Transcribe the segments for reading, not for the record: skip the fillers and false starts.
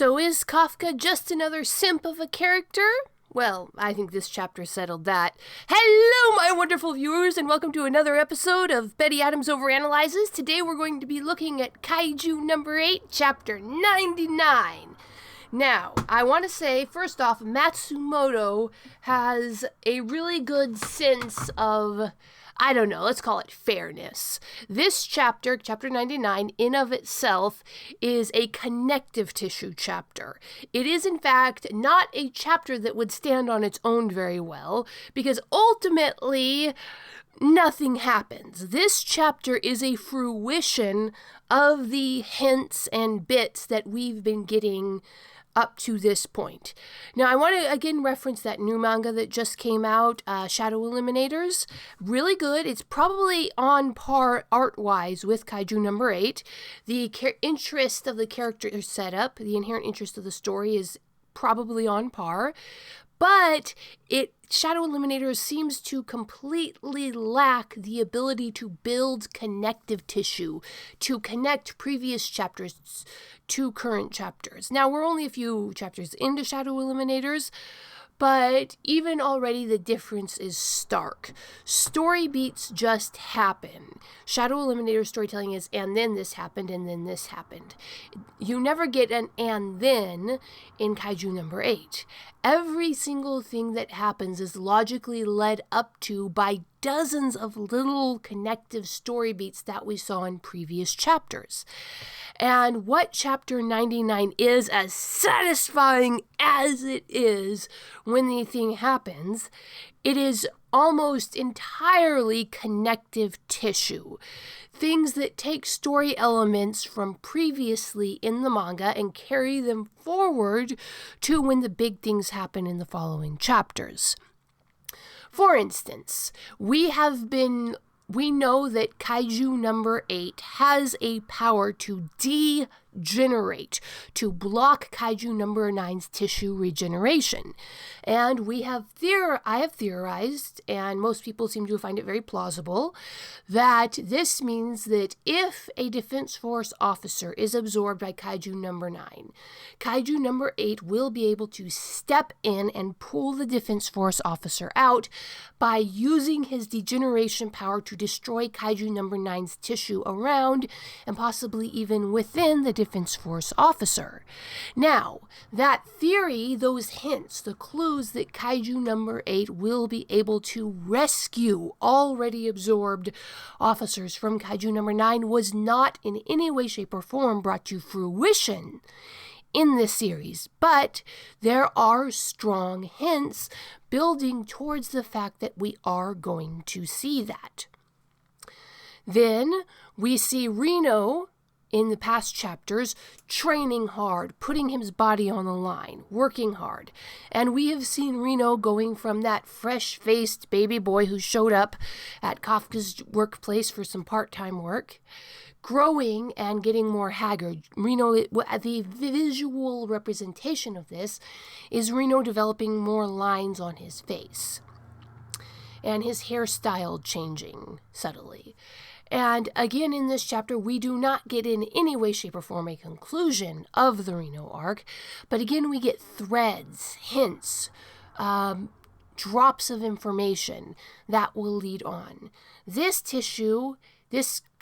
So is Kafka just another simp of a character? Well, I think this chapter settled that. Hello, my wonderful viewers, and welcome to another episode of Betty Adams Overanalyzes. Today we're going to be looking at Kaiju number 8, chapter 99. Now, I want to say, first off, Matsumoto has a really good sense of, I don't know, let's call it fairness. This chapter, chapter 99, in of itself, is a connective tissue chapter. It is, in fact, not a chapter that would stand on its own very well, because ultimately, nothing happens. This chapter is a fruition of the hints and bits that we've been getting up to this point. Now, I want to again reference that new manga that just came out, Shadow Eliminators. Really good. It's probably on par art-wise with Kaiju number 8. The interest of the character setup, the inherent interest of the story is probably on par. But Shadow Eliminators seems to completely lack the ability to build connective tissue, to connect previous chapters to current chapters. Now, we're only a few chapters into Shadow Eliminators, but even already the difference is stark. Story beats just happen. Shadow Eliminator storytelling is, and then this happened, and then this happened. You never get an and then in Kaiju number 8. Every single thing that happens is logically led up to by dozens of little connective story beats that we saw in previous chapters. And what chapter 99 is, as satisfying as it is when the thing happens, it is almost entirely connective tissue. Things that take story elements from previously in the manga and carry them forward to when the big things happen in the following chapters. For instance, we know that Kaiju number 8 has a power to degenerate, to block Kaiju number 9's tissue regeneration. And I have theorized, and most people seem to find it very plausible, that this means that if a Defense Force officer is absorbed by Kaiju number 9, Kaiju number 8 will be able to step in and pull the Defense Force officer out by using his degeneration power to destroy Kaiju number 9's tissue around and possibly even within the Defense Force officer. Now, that theory, those hints, the clues that Kaiju number 8 will be able to rescue already absorbed officers from Kaiju number 9 was not in any way, shape, or form brought to fruition in this series, but there are strong hints building towards the fact that we are going to see that. Then we see Reno in the past chapters training hard, putting his body on the line, working hard. And we have seen Reno going from that fresh-faced baby boy who showed up at Kafka's workplace for some part-time work, growing and getting more haggard. Reno, the visual representation of this is Reno developing more lines on his face and his hairstyle changing subtly. And again, in this chapter, we do not get in any way, shape, or form a conclusion of the Reno arc, but again, we get threads, hints, drops of information that will lead on. This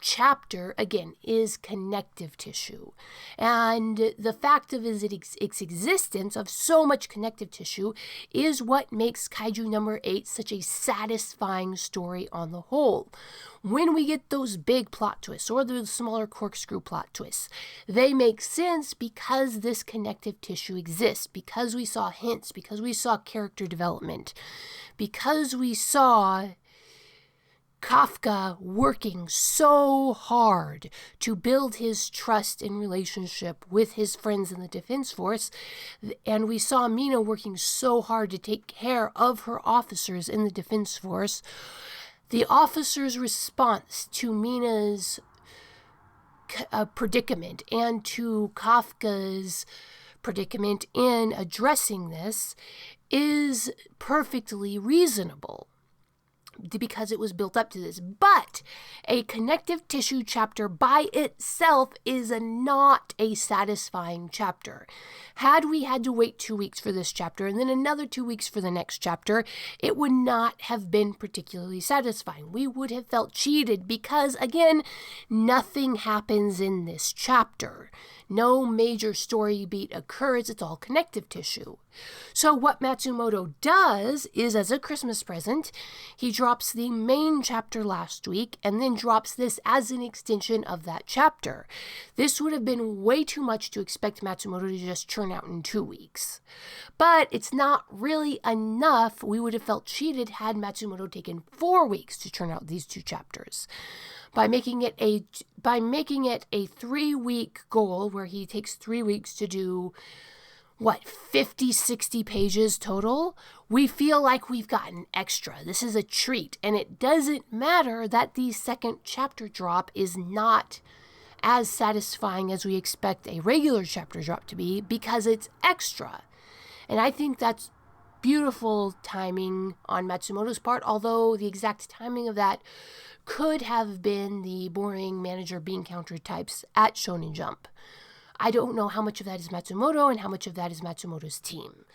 chapter, again, is connective tissue. And the fact of its existence of so much connective tissue is what makes Kaiju number 8 such a satisfying story on the whole. When we get those big plot twists or the smaller corkscrew plot twists, they make sense because this connective tissue exists, because we saw hints, because we saw character development, because we saw Kafka working so hard to build his trust and relationship with his friends in the Defense Force, and we saw Mina working so hard to take care of her officers in the Defense Force. The officers' response to Mina's predicament and to Kafka's predicament in addressing this is perfectly reasonable. because it was built up to this. But a connective tissue chapter by itself is not a satisfying chapter. Had we had to wait 2 weeks for this chapter and then another 2 weeks for the next chapter, it would not have been particularly satisfying. We would have felt cheated because, again, nothing happens in this chapter. No major story beat occurs. It's all connective tissue. So what Matsumoto does is, as a Christmas present, he drops the main chapter last week and then drops this as an extension of that chapter. This would have been way too much to expect Matsumoto to just churn out in 2 weeks. But it's not really enough. We would have felt cheated had Matsumoto taken 4 weeks to churn out these 2 chapters. By making it a 3-week goal where he takes 3 weeks to do 50, 60 pages total, we feel like we've gotten extra. This is a treat. And it doesn't matter that the second chapter drop is not as satisfying as we expect a regular chapter drop to be because it's extra. And I think that's beautiful timing on Matsumoto's part, although the exact timing of that could have been the boring manager bean counter types at Shonen Jump. I don't know how much of that is Matsumoto and how much of that is Matsumoto's team,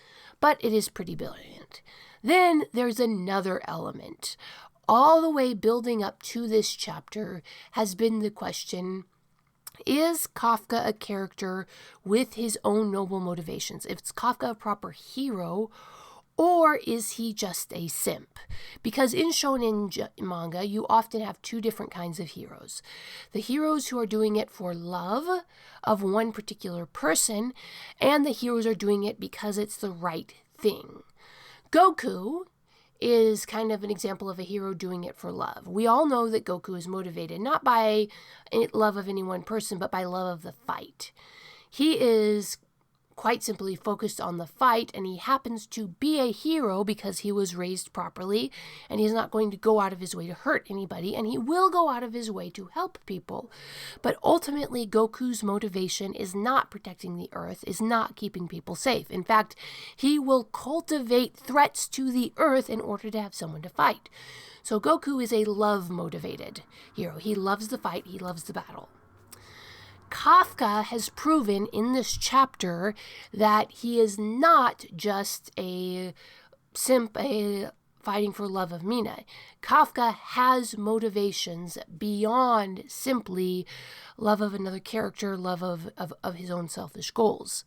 but it is pretty brilliant. Then there's another element. All the way building up to this chapter has been the question, is Kafka a character with his own noble motivations? If it's Kafka a proper hero, or is he just a simp? Because in shonen manga, you often have 2 different kinds of heroes. The heroes who are doing it for love of one particular person, and the heroes are doing it because it's the right thing. Goku is kind of an example of a hero doing it for love. We all know that Goku is motivated not by love of any one person, but by love of the fight. He is quite simply focused on the fight, and he happens to be a hero because he was raised properly, and he's not going to go out of his way to hurt anybody, and he will go out of his way to help people. But ultimately, Goku's motivation is not protecting the Earth, is not keeping people safe. In fact, he will cultivate threats to the Earth in order to have someone to fight. So Goku is a love-motivated hero. He loves the fight, he loves the battle. Kafka has proven in this chapter that he is not just a simp, fighting for love of Mina. Kafka has motivations beyond simply love of another character, love of his own selfish goals.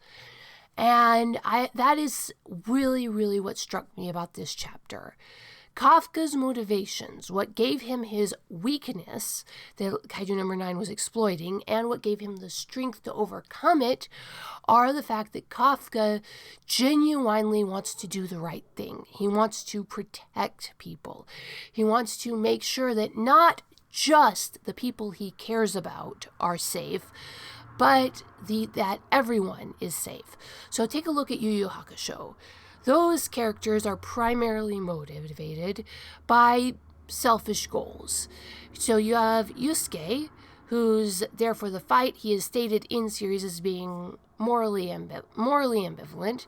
And that is really, really what struck me about this chapter. Kafka's motivations, what gave him his weakness that Kaiju number 9 was exploiting, and what gave him the strength to overcome it, are the fact that Kafka genuinely wants to do the right thing. He wants to protect people. He wants to make sure that not just the people he cares about are safe, but that everyone is safe. So take a look at Yu Yu Hakusho. Those characters are primarily motivated by selfish goals. So you have Yusuke, who's there for the fight. He is stated in series as being morally ambivalent.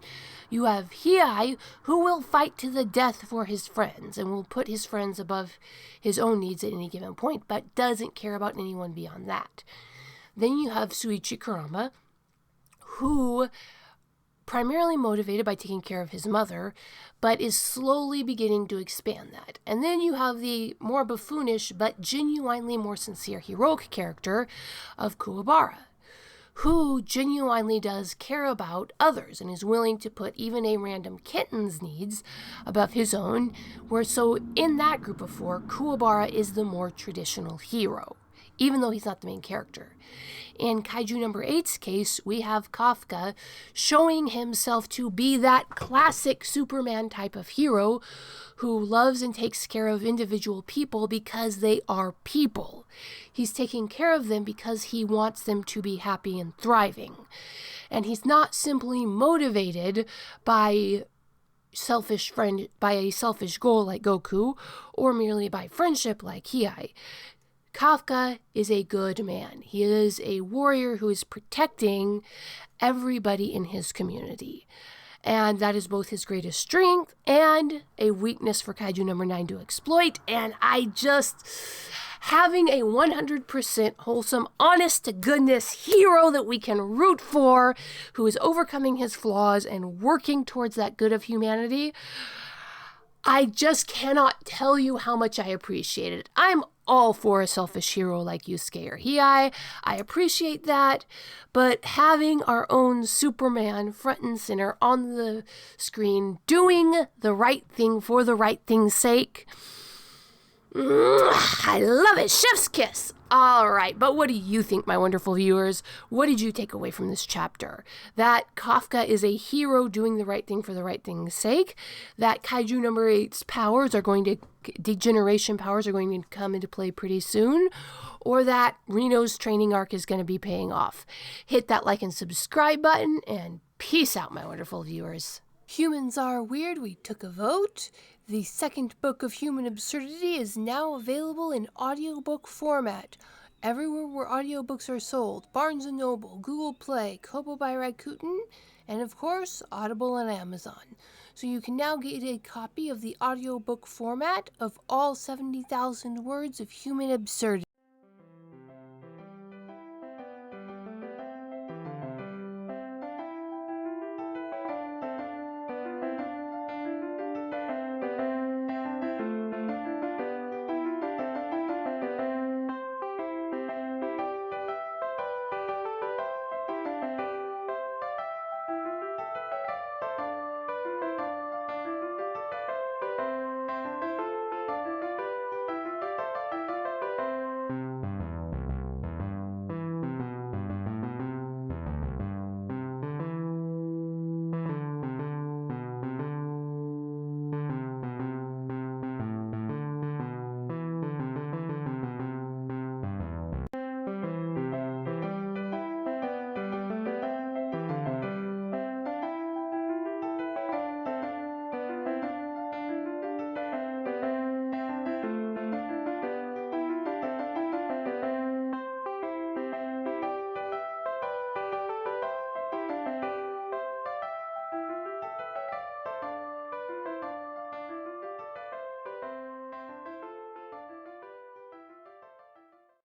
You have Hiei, who will fight to the death for his friends and will put his friends above his own needs at any given point, but doesn't care about anyone beyond that. Then you have Suichi Kurama, who primarily motivated by taking care of his mother, but is slowly beginning to expand that. And then you have the more buffoonish but genuinely more sincere heroic character of Kuwabara, who genuinely does care about others and is willing to put even a random kitten's needs above his own, so in that group of 4, Kuwabara is the more traditional hero, even though he's not the main character. In Kaiju number 8's case, we have Kafka showing himself to be that classic Superman type of hero who loves and takes care of individual people because they are people. He's taking care of them because he wants them to be happy and thriving. And he's not simply motivated by a selfish goal like Goku, or merely by friendship like Hiei. Kafka is a good man. He is a warrior who is protecting everybody in his community. And that is both his greatest strength and a weakness for Kaiju number 9 to exploit. And having a 100% wholesome, honest to goodness hero that we can root for, who is overcoming his flaws and working towards that good of humanity, I just cannot tell you how much I appreciate it. I'm all for a selfish hero like Yusuke or Hiei. I appreciate that, but having our own Superman front and center on the screen, doing the right thing for the right thing's sake, I love it. Chef's kiss. All right, but what do you think, my wonderful viewers? What did you take away from this chapter? That Kafka is a hero doing the right thing for the right thing's sake. That Kaiju number 8's degeneration powers are going to come into play pretty soon. Or that Reno's training arc is going to be paying off. Hit that like and subscribe button, and peace out, my wonderful viewers. Humans Are Weird, we took a vote. The second book of Human Absurdity is now available in audiobook format. Everywhere where audiobooks are sold. Barnes & Noble, Google Play, Kobo by Rakuten, and of course, Audible and Amazon. So you can now get a copy of the audiobook format of all 70,000 words of Human Absurdity.